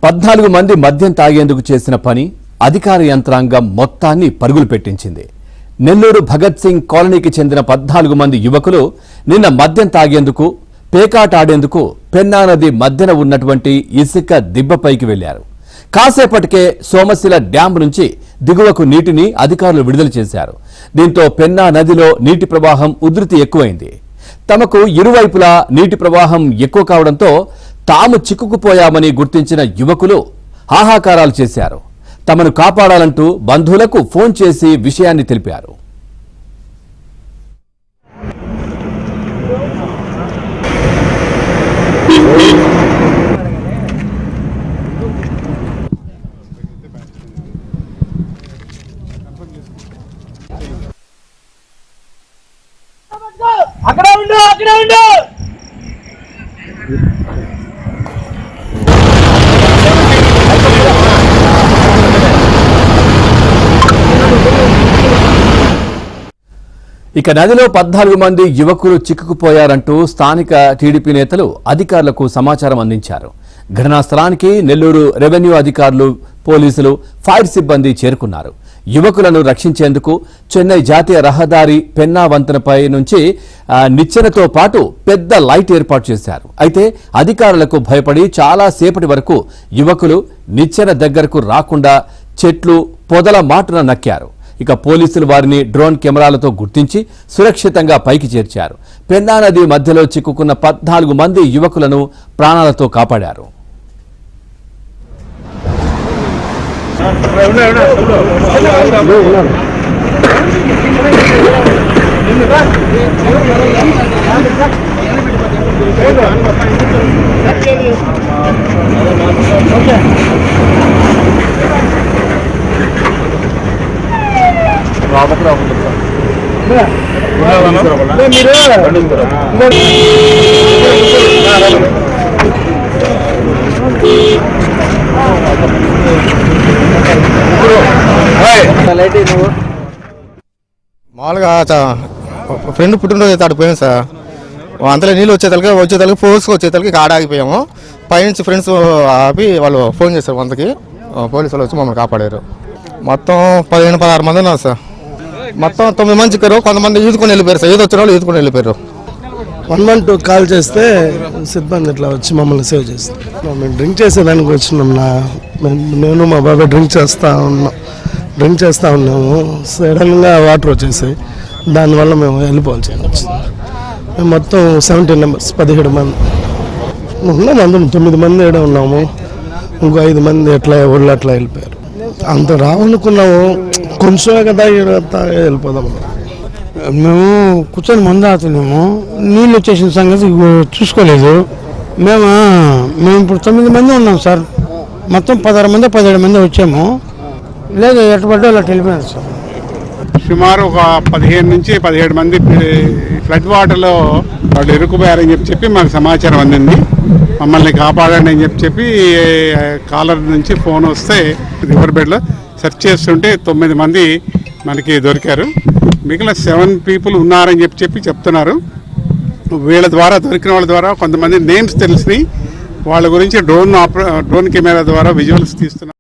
14 మంది మద్యం తాగేందుకు చేసిన పని అధికార యంత్రాంగం మొత్తాన్ని పరుగులు పెట్టించింది. నెల్లూరు భగత్ సింగ్ కాలనీకి చెందిన 14 మంది యువకులు నిన్న మద్యం తాగేందుకు పేకాట ఆడేందుకు పెన్నా నది మధ్యన ఉన్నటువంటి ఇసుక దిబ్బపైకి వెళ్లారు. కాసేపటికే సోమశిల డ్యాం నుంచి దిగువకు నీటిని అధికారులు విడుదల చేశారు. దీంతో పెన్నా నదిలో నీటి ప్రవాహం ఉధృతి ఎక్కువైంది. తమకు ఇరువైపులా నీటి ప్రవాహం ఎక్కువ కావడంతో తాము చిక్కుకుపోయామని గుర్తించిన యువకులు హాహాకారాలు చేశారు. తమను కాపాడాలంటూ బంధువులకు ఫోన్ చేసి విషయాన్ని తెలిపారు. అక్కడ ఉండు ఇక నదిలో 14 మంది యువకులు చిక్కుకుపోయారంటూ స్థానిక టీడీపీ నేతలు అధికారులకు సమాచారం అందించారు. ఘటనా స్థలానికి నెల్లూరు రెవెన్యూ అధికారులు, పోలీసులు, ఫైర్ సిబ్బంది చేరుకున్నారు. యువకులను రక్షించేందుకు చెన్నై జాతీయ రహదారి పెన్నా వంతెనపై నుంచి నిచ్చెనతో పాటు పెద్ద లైట్ ఏర్పాటు చేశారు. అయితే అధికారులకు భయపడి చాలా సేపటి వరకు యువకులు నిచ్చెన దగ్గరకు రాకుండా చెట్లు, పొదల మాటున నక్కారు. ఇక పోలీసులు వారిని డ్రోన్ కెమెరాలతో గుర్తించి సురక్షితంగా పైకి చేర్చారు. పెన్నా నది మధ్యలో చిక్కుకున్న 14 మంది యువకులను ప్రాణాలతో కాపాడారు. మామూలుగా ఫ్రెండ్ పుట్టినరోజు అయితే ఆడిపోయాం సార్. అంతలో నీళ్ళు వచ్చేతలకి ఫోర్స్కి వచ్చేతలకి ఆడ ఆగిపోయాము. పైనుంచి ఫ్రెండ్స్ ఆపి వాళ్ళు ఫోన్ చేశారు 100కి. పోలీసు వాళ్ళు వచ్చి మమ్మల్ని కాపాడారు. మొత్తం 15-16 మంది ఉన్నారు సార్. మొత్తం 9 మంది చిక్కారు. కొంతమంది ఈదుకొని వెళ్ళిపోయారు సార్. ఈదు వచ్చిన వాళ్ళు ఈదుకొని వెళ్ళిపోయారు. 112 కాల్ చేస్తే సిబ్బంది ఇట్లా వచ్చి మమ్మల్ని సేవ్ చేస్తాం. మేము డ్రింక్ చేసేదానికి వచ్చినాం. నేను మా బాబాయ్ డ్రింక్ చేస్తూ ఉన్నాము. సడన్గా వాటర్ వచ్చేసాయి. దానివల్ల మేము వెళ్ళిపోవాల్సి వచ్చింది. మేము మొత్తం 17 మెంబర్స్, 17 మంది ఉన్నాం. అందరం 9 మంది ఏడా ఉన్నాము. ఇంకో 5 మంది ఎట్లా ఒళ్ళు అట్లా వెళ్ళిపోయారు. అంత రావనుకున్నాము, కొంచెమే కదా వెళ్ళిపోదాం. మేము కూర్చొని మందు ఆడుతున్నాము. నీళ్ళు వచ్చేసిన సంగతి చూసుకోలేదు. మేము ఇప్పుడు 9 మంది ఉన్నాం సార్. మొత్తం 16 మంది 17 మంది వచ్చాము. లేదు ఎట్టుబడ్డ అలా వెళ్ళిపోయారు సార్. సుమారు ఒక 15 నుంచి 17 మంది ఫ్లడ్ వాటర్లో వాళ్ళు ఇరుక్కుపోయారని చెప్పి మాకు సమాచారం అందింది. మమ్మల్ని కాపాడండి అని చెప్పి కాలర్ నుంచి ఫోన్ వస్తే రివర్ బెడ్లో సెర్చ్ చేస్తుంటే 9 మంది మనకి దొరికారు. మిగిలిన 7 పీపుల్ ఉన్నారని చెప్పి చెప్తున్నారు. వీళ్ళ ద్వారా దొరికిన వాళ్ళ ద్వారా కొంతమంది నేమ్స్ తెలిసినాయి. వాళ్ళ గురించి డ్రోన్ కెమెరా ద్వారా విజువల్స్ తీస్తున్నారు.